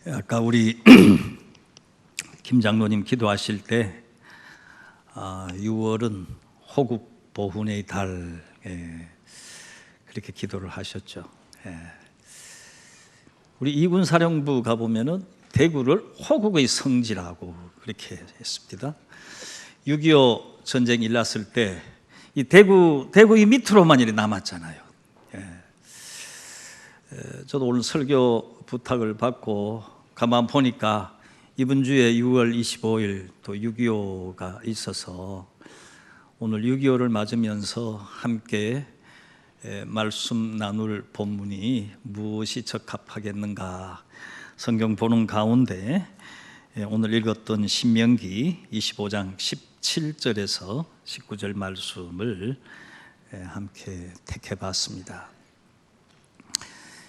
아까 우리 김 장로님 기도하실 때 6월은 호국 보훈의 달, 그렇게 기도를 하셨죠. 우리 이군 사령부 가보면은 대구를 호국의 성지라고 그렇게 했습니다. 6.25 전쟁이 일났을 때 이 대구 이 밑으로만 이렇게 남았잖아요. 저도 오늘 설교 부탁을 받고 가만 보니까 이번 주에 6월 25일 또 6.25가 있어서 오늘 6.25를 맞으면서 함께 말씀 나눌 본문이 무엇이 적합하겠는가 성경 보는 가운데 오늘 읽었던 신명기 25장 17절에서 19절 말씀을 함께 택해 봤습니다.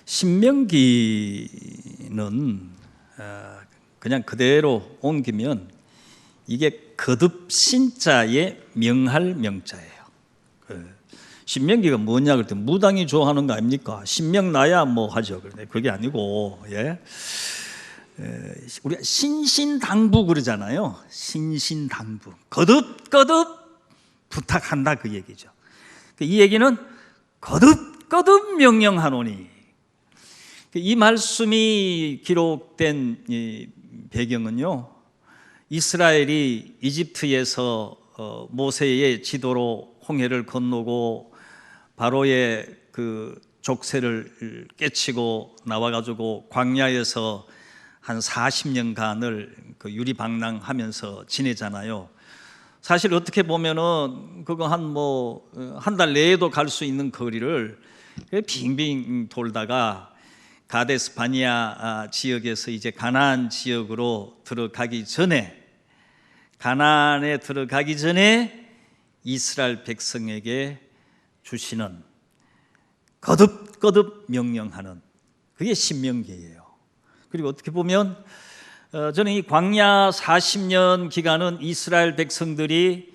신명기는 그냥 그대로 옮기면 이게 거듭신자의 명할 명자예요. 신명기가 뭐냐 그럴 때 무당이 좋아하는 거 아닙니까? 신명나야 뭐 하죠. 그런데 그게 아니고 우리가 신신당부 그러잖아요. 신신당부 거듭 부탁한다 그 얘기죠. 이 얘기는 거듭 명령하노니. 이 말씀이 기록된 이 배경은요, 이스라엘이 이집트에서 모세의 지도로 홍해를 건너고 바로의 그 족쇄를 깨치고 나와가지고 광야에서 한 40년간을 그 유리방랑하면서 지내잖아요. 사실 어떻게 보면은 그거 한 달 내에도 갈 수 있는 거리를 빙빙 돌다가 가데스 바니아 지역에서 이제 가나안 지역으로 가나안에 들어가기 전에 이스라엘 백성에게 주시는 거듭 명령하는 그게 신명기예요. 그리고 어떻게 보면 저는 이 광야 40년 기간은 이스라엘 백성들이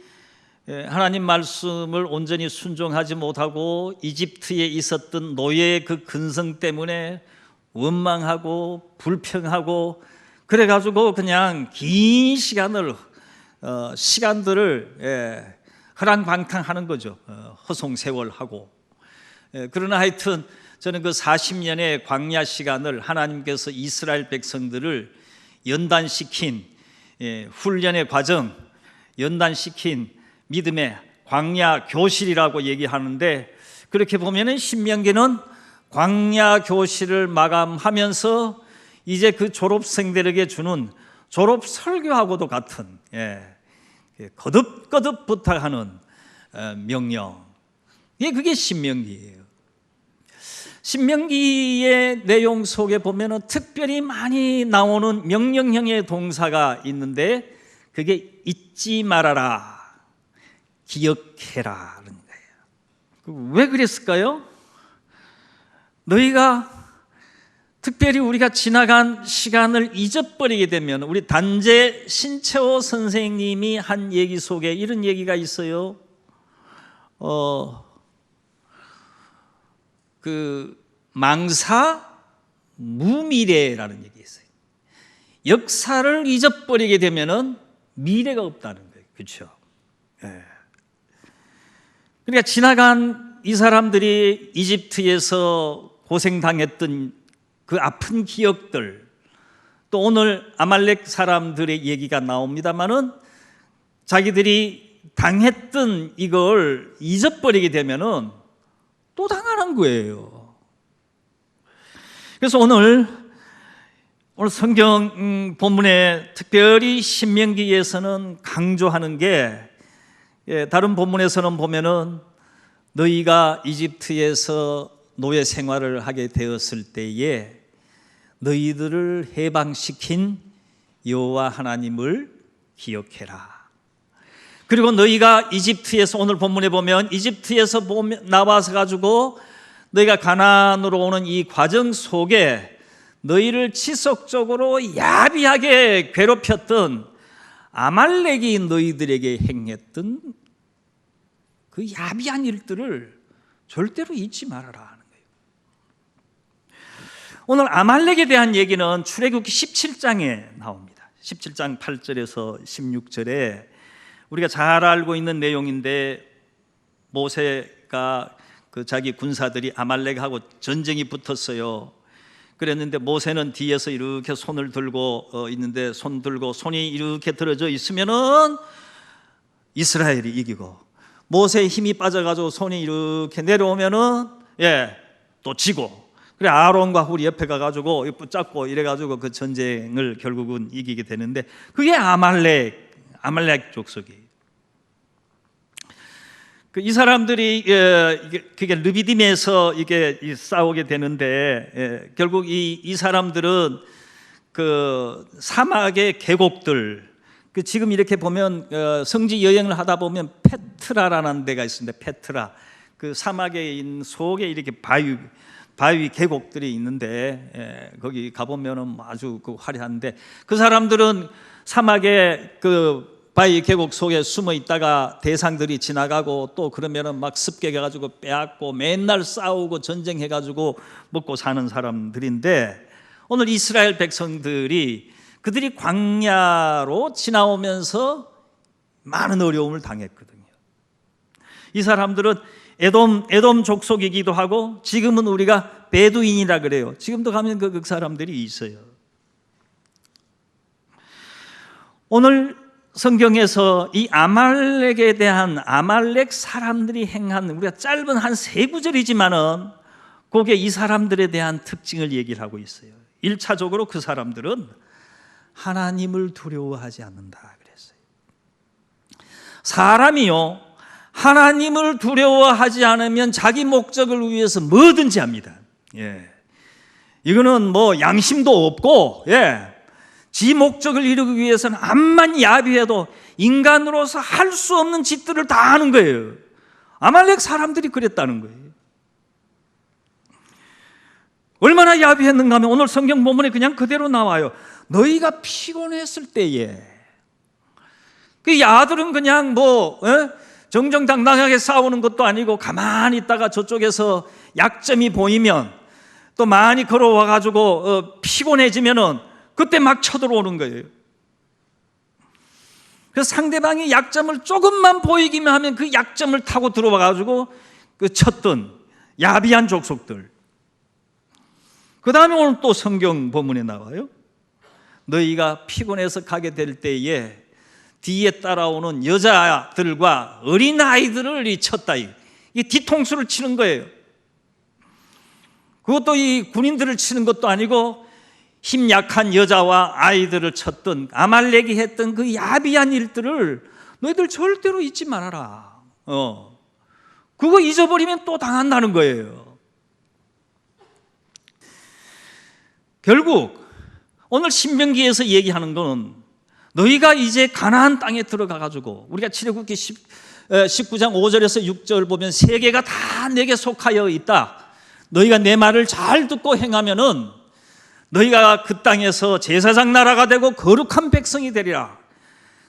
하나님 말씀을 온전히 순종하지 못하고 이집트에 있었던 노예의 그 근성 때문에 원망하고 불평하고 그래가지고 그냥 긴 시간들을 허랑방탕하는 거죠. 허송세월하고. 그러나 하여튼 저는 그 40년의 광야 시간을 하나님께서 이스라엘 백성들을 연단시킨 훈련의 과정, 연단시킨 믿음의 광야 교실이라고 얘기하는데, 그렇게 보면은 신명기는 광야 교실을 마감하면서 이제 그 졸업생들에게 주는 졸업 설교하고도 같은 거듭 부탁하는 명령, 그게 신명기예요. 신명기의 내용 속에 보면은 특별히 많이 나오는 명령형의 동사가 있는데 그게 잊지 말아라, 기억해라는 거예요. 왜 그랬을까요? 너희가 특별히 우리가 지나간 시간을 잊어버리게 되면, 우리 단재 신채호 선생님이 한 얘기 속에 이런 얘기가 있어요. 그 망사 무미래라는 얘기 있어요. 역사를 잊어버리게 되면은 미래가 없다는 거예요. 그렇죠? 그러니까 지나간 이 사람들이 이집트에서 고생당했던 그 아픈 기억들, 또 오늘 아말렉 사람들의 얘기가 나옵니다만은 자기들이 당했던 이걸 잊어버리게 되면은 또 당하는 거예요. 그래서 오늘 성경 본문에 특별히 신명기에서는 강조하는 게, 다른 본문에서는 보면은 너희가 이집트에서 노예 생활을 하게 되었을 때에 너희들을 해방시킨 여호와 하나님을 기억해라. 그리고 너희가 이집트에서, 오늘 본문에 보면 이집트에서 나와서 가지고 너희가 가나안으로 오는 이 과정 속에 너희를 지속적으로 야비하게 괴롭혔던 아말렉이 너희들에게 행했던 그 야비한 일들을 절대로 잊지 말아라 하는 거예요. 오늘 아말렉에 대한 얘기는 출애굽기 17장에 나옵니다. 17장 8절에서 16절에 우리가 잘 알고 있는 내용인데, 모세가 그 자기 군사들이 아말렉하고 전쟁이 붙었어요. 그랬는데 모세는 뒤에서 이렇게 손을 들고 있는데, 손이 이렇게 들어져 있으면은 이스라엘이 이기고, 모세의 힘이 빠져가지고 손이 이렇게 내려오면은 또 지고, 그래 아론과 훌이 옆에 가가지고 붙잡고 이래가지고 그 전쟁을 결국은 이기게 되는데, 그게 아말렉 족속이. 이 사람들이 그게 르비딤에서 이게 싸우게 되는데, 결국 이 사람들은 그 사막의 계곡들, 그 지금 이렇게 보면 성지 여행을 하다 보면 페트라라는 데가 있습니다. 페트라, 그 사막에 있는 속에 이렇게 바위 계곡들이 있는데, 거기 가보면은 아주 그 화려한데, 그 사람들은 사막의 그 바위 계곡 속에 숨어 있다가 대상들이 지나가고, 또 그러면은 막 습격해가지고 빼앗고 맨날 싸우고 전쟁해가지고 먹고 사는 사람들인데, 오늘 이스라엘 백성들이 그들이 광야로 지나오면서 많은 어려움을 당했거든요. 이 사람들은 에돔 족속이기도 하고, 지금은 우리가 베두인이라 그래요. 지금도 가면 그 사람들이 있어요. 오늘 성경에서 이 아말렉에 대한, 아말렉 사람들이 행한, 우리가 짧은 한 3구절이지만은 거기에 이 사람들에 대한 특징을 얘기를 하고 있어요. 1차적으로 그 사람들은 하나님을 두려워하지 않는다 그랬어요. 사람이요, 하나님을 두려워하지 않으면 자기 목적을 위해서 뭐든지 합니다. 이거는 뭐 양심도 없고, 지 목적을 이루기 위해서는 암만 야비해도 인간으로서 할 수 없는 짓들을 다 하는 거예요. 아말렉 사람들이 그랬다는 거예요. 얼마나 야비했는가 하면 오늘 성경 본문에 그냥 그대로 나와요. 너희가 피곤했을 때에, 그 야들은 그냥 정정당당하게 싸우는 것도 아니고, 가만히 있다가 저쪽에서 약점이 보이면, 또 많이 걸어와가지고 피곤해지면은 그때 막 쳐들어오는 거예요. 그래서 상대방이 약점을 조금만 보이기만 하면 그 약점을 타고 들어와가지고 그 쳤던 야비한 족속들. 그 다음에 오늘 또 성경 본문에 나와요. 너희가 피곤해서 가게 될 때에 뒤에 따라오는 여자들과 어린아이들을 쳤다. 이 뒤통수를 치는 거예요. 그것도 이 군인들을 치는 것도 아니고, 힘 약한 여자와 아이들을 쳤던 아말렉이 했던 그 야비한 일들을 너희들 절대로 잊지 말아라. 그거 잊어버리면 또 당한다는 거예요. 결국 오늘 신명기에서 얘기하는 거는, 너희가 이제 가나안 땅에 들어가 가지고, 우리가 출애굽기 19장 5절에서 6절 보면 세계가 다 내게 속하여 있다. 너희가 내 말을 잘 듣고 행하면은 너희가 그 땅에서 제사장 나라가 되고 거룩한 백성이 되리라.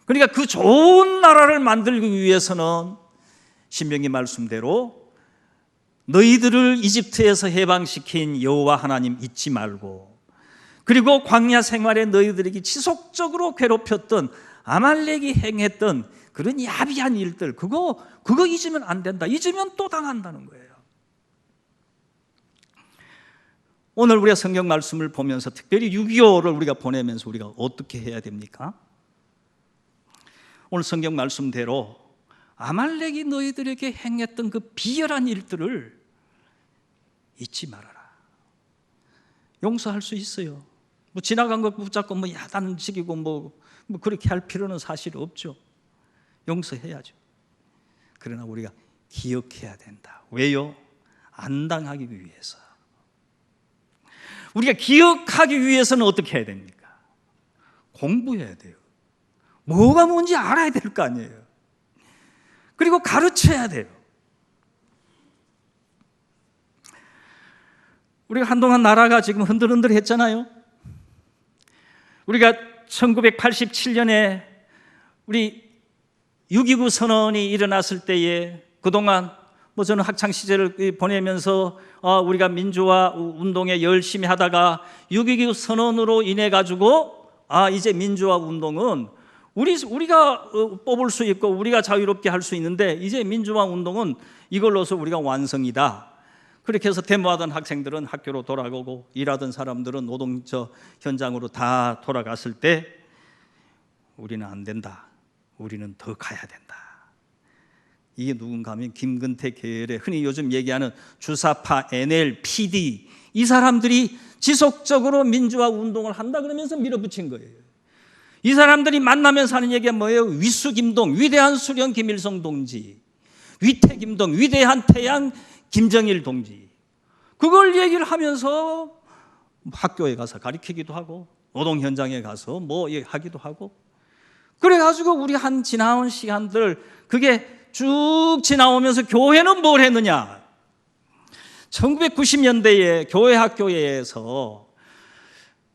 그러니까 그 좋은 나라를 만들기 위해서는 신명기 말씀대로 너희들을 이집트에서 해방시킨 여호와 하나님 잊지 말고, 그리고 광야 생활에 너희들에게 지속적으로 괴롭혔던 아말렉이 행했던 그런 야비한 일들, 그거 잊으면 안 된다. 잊으면 또 당한다는 거예요. 오늘 우리가 성경 말씀을 보면서 특별히 6.25를 우리가 보내면서 우리가 어떻게 해야 됩니까? 오늘 성경 말씀대로 아말렉이 너희들에게 행했던 그 비열한 일들을 잊지 말아라. 용서할 수 있어요. 지나간 것 붙잡고 야단식이고 그렇게 할 필요는 사실 없죠. 용서해야죠. 그러나 우리가 기억해야 된다. 왜요? 안 당하기 위해서. 우리가 기억하기 위해서는 어떻게 해야 됩니까? 공부해야 돼요. 뭐가 뭔지 알아야 될 거 아니에요. 그리고 가르쳐야 돼요. 우리가 한동안 나라가 지금 흔들흔들 했잖아요. 우리가 1987년에 우리 6.29 선언이 일어났을 때에 그동안 뭐 저는 학창 시절을 보내면서 우리가 민주화 운동에 열심히 하다가 6.29 선언으로 인해 가지고 이제 민주화 운동은 우리가 뽑을 수 있고 우리가 자유롭게 할 수 있는데 이제 민주화 운동은 이걸로서 우리가 완성이다. 그렇게 해서 데모하던 학생들은 학교로 돌아가고 일하던 사람들은 노동 현장으로 다 돌아갔을 때 우리는 안 된다. 우리는 더 가야 된다. 이게 누군가 하면 김근태 계열의 흔히 요즘 얘기하는 주사파, NL, PD 이 사람들이 지속적으로 민주화 운동을 한다 그러면서 밀어붙인 거예요. 이 사람들이 만나면서 하는 얘기가 뭐예요? 위수김동, 위대한 수령 김일성 동지, 위태김동, 위대한 태양 김정일 동지. 그걸 얘기를 하면서 학교에 가서 가르치기도 하고 노동 현장에 가서 뭐 하기도 하고 그래가지고 우리 한 지나온 시간들 그게 쭉 지나오면서 교회는 뭘 했느냐? 1990년대에 교회 학교에서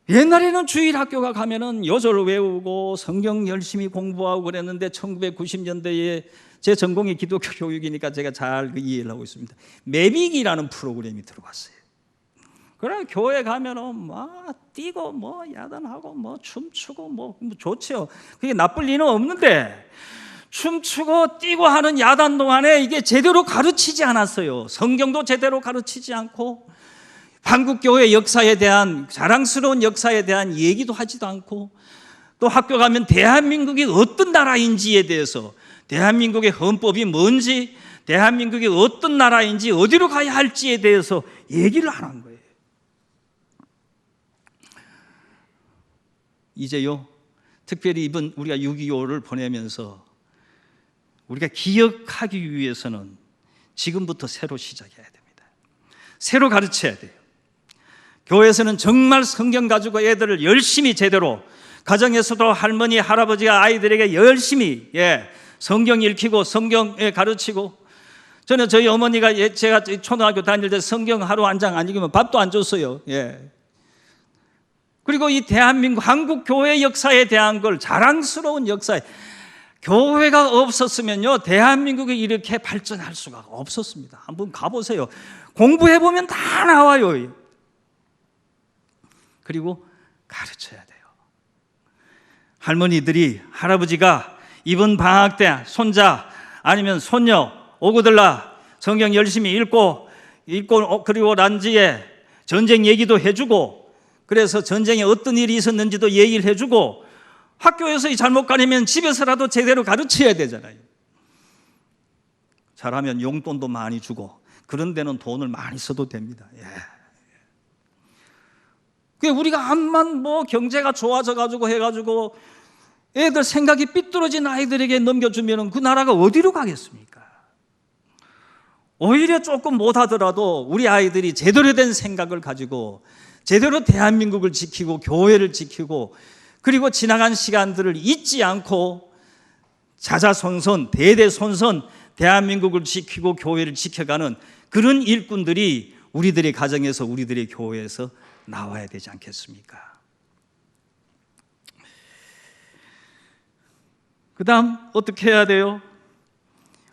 옛날에는 주일 학교가 가면은 요절 외우고 성경 열심히 공부하고 그랬는데 1990년대에 제 전공이 기독교 교육이니까 제가 잘 이해를 하고 있습니다. 매빅이라는 프로그램이 들어왔어요. 그래 교회 가면은 막 뛰고 뭐 야단하고 뭐 춤추고 뭐 좋죠. 그게 나쁠 리는 없는데 춤추고 뛰고 하는 야단 동안에 이게 제대로 가르치지 않았어요. 성경도 제대로 가르치지 않고 한국교회 역사에 대한 자랑스러운 역사에 대한 얘기도 하지도 않고 또 학교 가면 대한민국이 어떤 나라인지에 대해서 대한민국의 헌법이 뭔지 대한민국이 어떤 나라인지 어디로 가야 할지에 대해서 얘기를 안 한 거예요. 이제요 특별히 이번 우리가 6.25를 보내면서 우리가 기억하기 위해서는 지금부터 새로 시작해야 됩니다. 새로 가르쳐야 돼요. 교회에서는 정말 성경 가지고 애들을 열심히 제대로 가정에서도 할머니, 할아버지가 아이들에게 열심히 성경 읽히고 성경 가르치고 저는 저희 어머니가 제가 초등학교 다닐 때 성경 하루 한 장 안 읽으면 밥도 안 줬어요. 그리고 이 대한민국 한국 교회 역사에 대한 걸 자랑스러운 역사에 교회가 없었으면요 대한민국이 이렇게 발전할 수가 없었습니다. 한번 가보세요. 공부해보면 다 나와요. 그리고 가르쳐야 돼요. 할머니들이 할아버지가 이번 방학 때 손자 아니면 손녀 오고들라 성경 열심히 읽고 그리고 난 뒤에 전쟁 얘기도 해주고 그래서 전쟁에 어떤 일이 있었는지도 얘기를 해주고 학교에서 잘못 가려면 집에서라도 제대로 가르쳐야 되잖아요. 잘하면 용돈도 많이 주고 그런 데는 돈을 많이 써도 됩니다. 우리가 암만 뭐 경제가 좋아져가지고 해가지고 애들 생각이 삐뚤어진 아이들에게 넘겨주면 그 나라가 어디로 가겠습니까? 오히려 조금 못하더라도 우리 아이들이 제대로 된 생각을 가지고 제대로 대한민국을 지키고 교회를 지키고 그리고 지나간 시간들을 잊지 않고 자자손손 대대손손 대한민국을 지키고 교회를 지켜가는 그런 일꾼들이 우리들의 가정에서 우리들의 교회에서 나와야 되지 않겠습니까? 그 다음 어떻게 해야 돼요?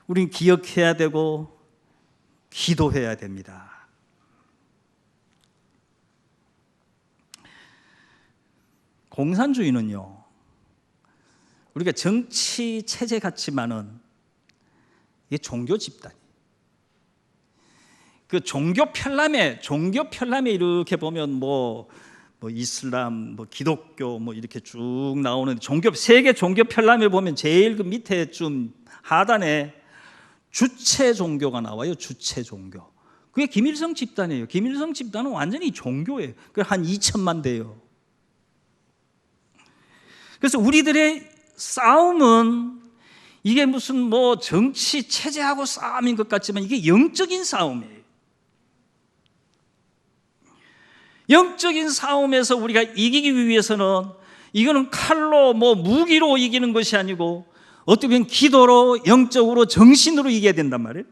우린 기억해야 되고 기도해야 됩니다. 공산주의는요 우리가 정치 체제 같지만은 이게 종교 집단이 그 종교 편람회 이렇게 보면 뭐 이슬람, 뭐 기독교 뭐 이렇게 쭉 나오는 세계 종교 편람회 보면 제일 그 밑에 좀 하단에 주체 종교가 나와요. 주체 종교. 그게 김일성 집단이에요. 김일성 집단은 완전히 종교예요. 그 한 2천만 돼요. 그래서 우리들의 싸움은 이게 무슨 뭐 정치 체제하고 싸움인 것 같지만 이게 영적인 싸움이에요. 영적인 싸움에서 우리가 이기기 위해서는 이거는 칼로 뭐 무기로 이기는 것이 아니고 어떻게 보면 기도로 영적으로 정신으로 이겨야 된단 말이에요.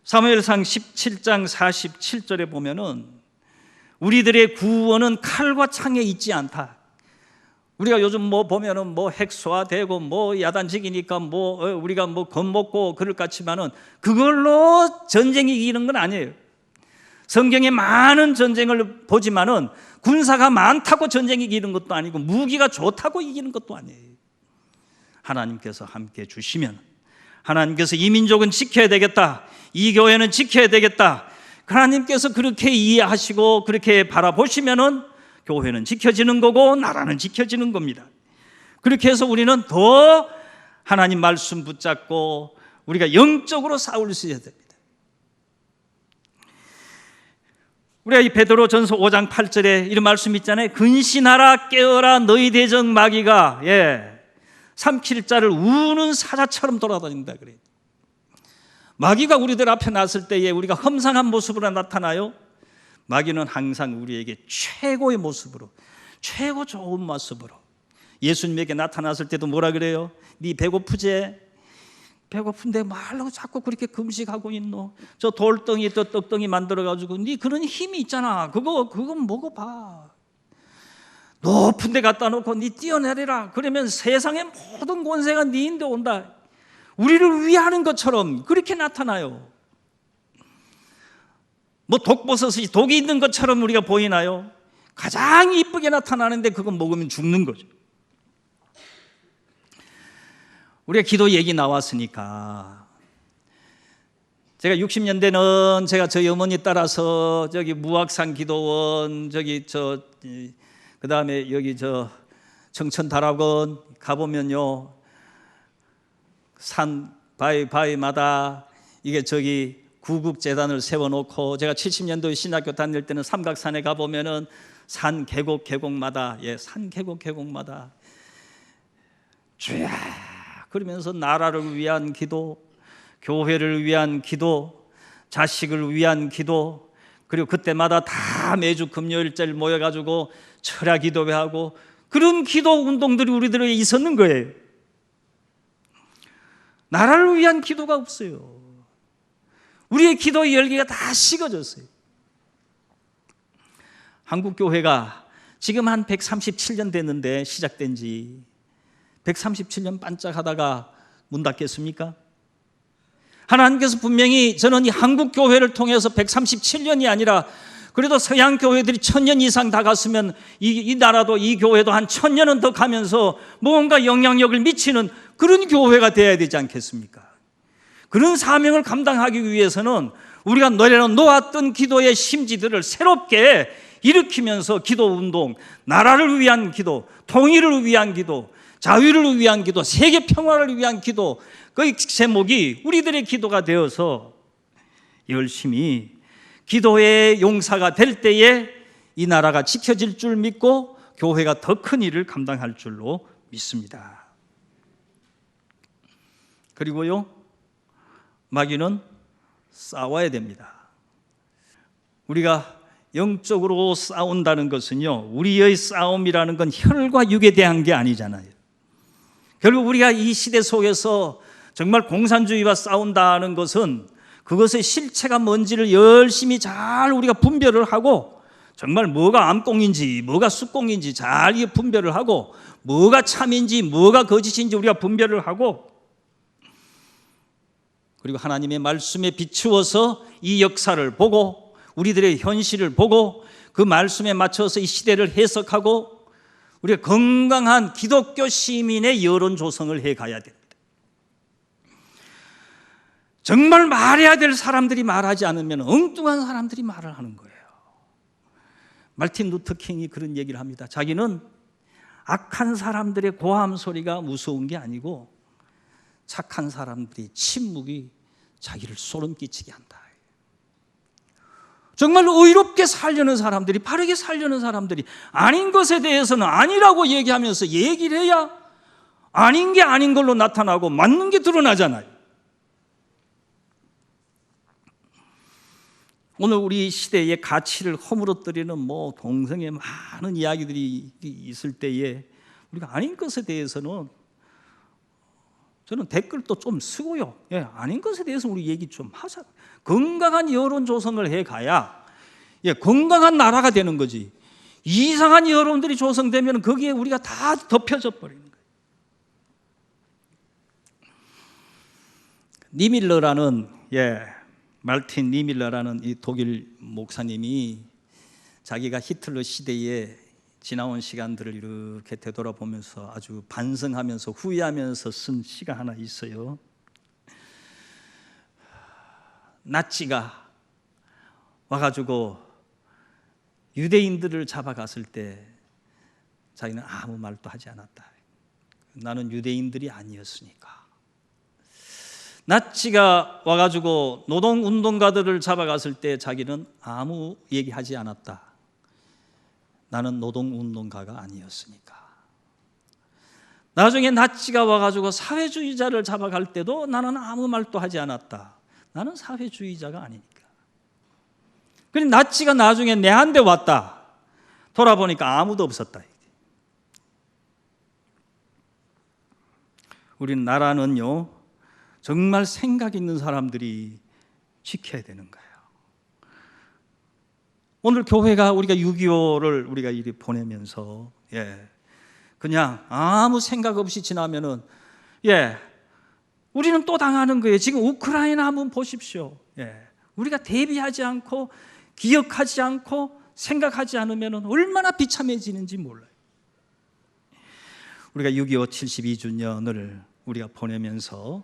사무엘상 17장 47절에 보면은 우리들의 구원은 칼과 창에 있지 않다. 우리가 요즘 뭐 보면은 뭐 핵소화되고 뭐 야단지기니까 뭐 우리가 뭐 겁먹고 그럴 것 같지만은 그걸로 전쟁이 이기는 건 아니에요. 성경에 많은 전쟁을 보지만은 군사가 많다고 전쟁이 이기는 것도 아니고 무기가 좋다고 이기는 것도 아니에요. 하나님께서 함께 주시면, 하나님께서 이 민족은 지켜야 되겠다, 이 교회는 지켜야 되겠다, 하나님께서 그렇게 이해하시고 그렇게 바라보시면은 교회는 지켜지는 거고 나라는 지켜지는 겁니다. 그렇게 해서 우리는 더 하나님 말씀 붙잡고 우리가 영적으로 싸울 수 있어야 됩니다. 우리가 이 베드로전서 5장 8절에 이런 말씀 있잖아요. 근신하라, 깨어라, 너희 대적 마귀가 삼킬 자를 우는 사자처럼 돌아다닌다 그래요. 마귀가 우리들 앞에 났을 때에 우리가 험상한 모습으로 나타나요. 마귀는 항상 우리에게 최고의 모습으로, 최고 좋은 모습으로, 예수님에게 나타났을 때도 뭐라 그래요? 네 배고프지? 배고픈데 말로 자꾸 그렇게 금식하고 있노? 저 돌덩이 또 떡덩이 만들어가지고 네 그런 힘이 있잖아. 그건 먹어봐. 높은 데 갖다 놓고 네 뛰어내리라. 그러면 세상의 모든 권세가 네인데 온다. 우리를 위하는 것처럼 그렇게 나타나요. 뭐 독버섯이 독이 있는 것처럼 우리가 보이나요? 가장 이쁘게 나타나는데 그건 먹으면 죽는 거죠. 우리가 기도 얘기 나왔으니까, 제가 60년대는 제가 저희 어머니 따라서 저기 무악산 기도원, 그 다음에 여기 청천다락원 가보면요, 산 바위마다 이게 저기 구국재단을 세워놓고, 제가 70년도에 신학교 다닐 때는 삼각산에 가보면은 산 계곡마다 산 계곡마다 쫙 그러면서 나라를 위한 기도, 교회를 위한 기도, 자식을 위한 기도, 그리고 그때마다 다 매주 금요일절 모여가지고 철야 기도회하고 그런 기도 운동들이 우리들에게 있었는 거예요. 나라를 위한 기도가 없어요. 우리의 기도의 열기가 다 식어졌어요. 한국교회가 지금 한 137년 됐는데, 시작된 지 137년 반짝하다가 문 닫겠습니까? 하나님께서 분명히, 저는 이 한국교회를 통해서 137년이 아니라 그래도 서양 교회들이 1000년 이상 다 갔으면 이 나라도, 이 교회도 한 1000년은 더 가면서 뭔가 영향력을 미치는 그런 교회가 되어야 되지 않겠습니까? 그런 사명을 감당하기 위해서는 우리가 놓았던 기도의 심지들을 새롭게 일으키면서 기도 운동, 나라를 위한 기도, 통일을 위한 기도, 자유를 위한 기도, 세계 평화를 위한 기도, 그 제목이 우리들의 기도가 되어서 열심히 기도의 용사가 될 때에 이 나라가 지켜질 줄 믿고 교회가 더 큰 일을 감당할 줄로 믿습니다. 그리고요, 마귀는 싸워야 됩니다. 우리가 영적으로 싸운다는 것은요, 우리의 싸움이라는 건 혈과 육에 대한 게 아니잖아요. 결국 우리가 이 시대 속에서 정말 공산주의와 싸운다는 것은 그것의 실체가 뭔지를 열심히 잘 우리가 분별을 하고, 정말 뭐가 암꽁인지 뭐가 숫꽁인지 잘 분별을 하고, 뭐가 참인지 뭐가 거짓인지 우리가 분별을 하고, 그리고 하나님의 말씀에 비추어서 이 역사를 보고 우리들의 현실을 보고 그 말씀에 맞춰서 이 시대를 해석하고 우리가 건강한 기독교 시민의 여론 조성을 해가야 됩니다. 정말 말해야 될 사람들이 말하지 않으면 엉뚱한 사람들이 말을 하는 거예요. 말틴 루터 킹이 그런 얘기를 합니다. 자기는 악한 사람들의 고함 소리가 무서운 게 아니고 착한 사람들의 침묵이 자기를 소름 끼치게 한다. 정말 의롭게 살려는 사람들이, 바르게 살려는 사람들이 아닌 것에 대해서는 아니라고 얘기하면서 얘기를 해야 아닌 게 아닌 걸로 나타나고 맞는 게 드러나잖아요. 오늘 우리 시대의 가치를 허물어뜨리는 동성의 많은 이야기들이 있을 때에 우리가 아닌 것에 대해서는 저는 댓글도 좀 쓰고요. 아닌 것에 대해서 우리 얘기 좀 하자. 건강한 여론 조성을 해가야 건강한 나라가 되는 거지. 이상한 여론들이 조성되면 거기에 우리가 다 덮여져 버리는 거예요. 니밀러라는 말틴 니밀러라는 이 독일 목사님이 자기가 히틀러 시대에 지나온 시간들을 이렇게 되돌아보면서 아주 반성하면서 후회하면서 쓴 시가 하나 있어요. 나치가 와가지고 유대인들을 잡아갔을 때 자기는 아무 말도 하지 않았다. 나는 유대인들이 아니었으니까. 나치가 와가지고 노동운동가들을 잡아갔을 때 자기는 아무 얘기하지 않았다. 나는 노동운동가가 아니었으니까. 나중에 나치가 와가지고 사회주의자를 잡아갈 때도 나는 아무 말도 하지 않았다. 나는 사회주의자가 아니니까. 그런데 나치가 나중에 내한테 왔다. 돌아보니까 아무도 없었다. 우리 나라는요, 정말 생각 있는 사람들이 지켜야 되는 거예요. 오늘 교회가 우리가 6.25를 우리가 이리 보내면서 그냥 아무 생각 없이 지나면은 우리는 또 당하는 거예요. 지금 우크라이나 한번 보십시오. 우리가 대비하지 않고 기억하지 않고 생각하지 않으면 얼마나 비참해지는지 몰라요. 우리가 6.25 72주년을 우리가 보내면서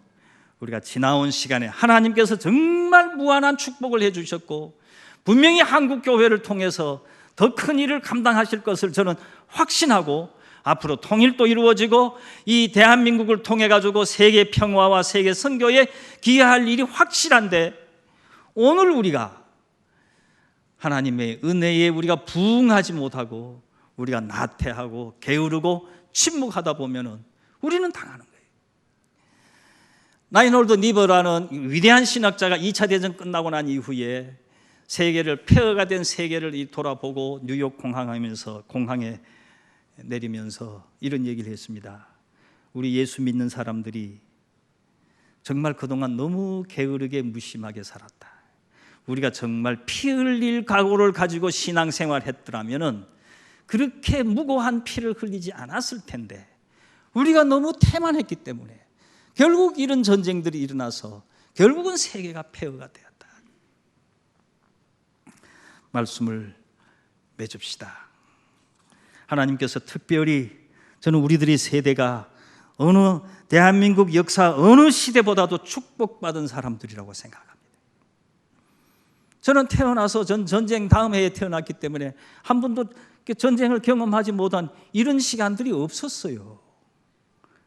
우리가 지나온 시간에 하나님께서 정말 무한한 축복을 해주셨고 분명히 한국교회를 통해서 더 큰 일을 감당하실 것을 저는 확신하고 앞으로 통일도 이루어지고 이 대한민국을 통해 가지고 세계 평화와 세계 선교에 기여할 일이 확실한데 오늘 우리가 하나님의 은혜에 우리가 부응하지 못하고 우리가 나태하고 게으르고 침묵하다 보면은 우리는 당하는 거예요. 라인홀드 니버라는 위대한 신학자가 2차 대전 끝나고 난 이후에 세계를 폐허가 된 세계를 돌아보고 뉴욕 공항에 내리면서 이런 얘기를 했습니다. 우리 예수 믿는 사람들이 정말 그동안 너무 게으르게 무심하게 살았다. 우리가 정말 피 흘릴 각오를 가지고 신앙생활 했더라면 그렇게 무고한 피를 흘리지 않았을 텐데 우리가 너무 태만했기 때문에 결국 이런 전쟁들이 일어나서 결국은 세계가 폐허가 되었다. 말씀을 맺읍시다. 하나님께서 특별히 저는 우리들의 세대가 어느 대한민국 역사 어느 시대보다도 축복받은 사람들이라고 생각합니다. 저는 태어나서 전쟁 다음 해에 태어났기 때문에 한 번도 전쟁을 경험하지 못한 이런 시간들이 없었어요.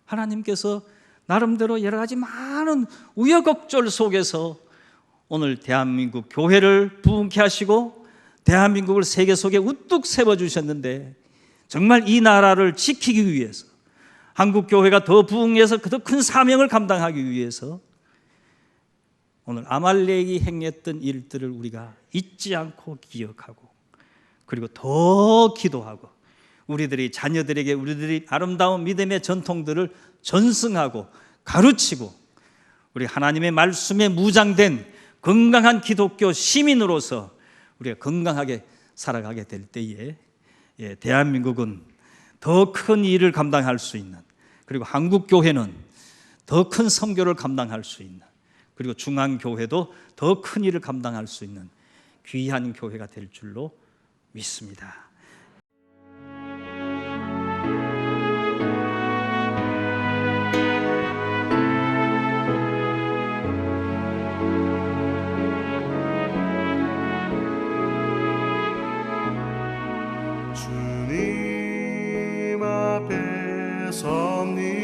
하나님께서 나름대로 여러 가지 많은 우여곡절 속에서 오늘 대한민국 교회를 부흥케 하시고 대한민국을 세계 속에 우뚝 세워주셨는데 정말 이 나라를 지키기 위해서 한국교회가 더 부흥해서 더 큰 사명을 감당하기 위해서 오늘 아말렉이 행했던 일들을 우리가 잊지 않고 기억하고 그리고 더 기도하고 우리들이 자녀들에게 우리들이 아름다운 믿음의 전통들을 전승하고 가르치고 우리 하나님의 말씀에 무장된 건강한 기독교 시민으로서 우리가 건강하게 살아가게 될 때에 대한민국은 더 큰 일을 감당할 수 있는 그리고 한국교회는 더 큰 선교를 감당할 수 있는 그리고 중앙교회도 더 큰 일을 감당할 수 있는 귀한 교회가 될 줄로 믿습니다. 주님 앞에 섭니다.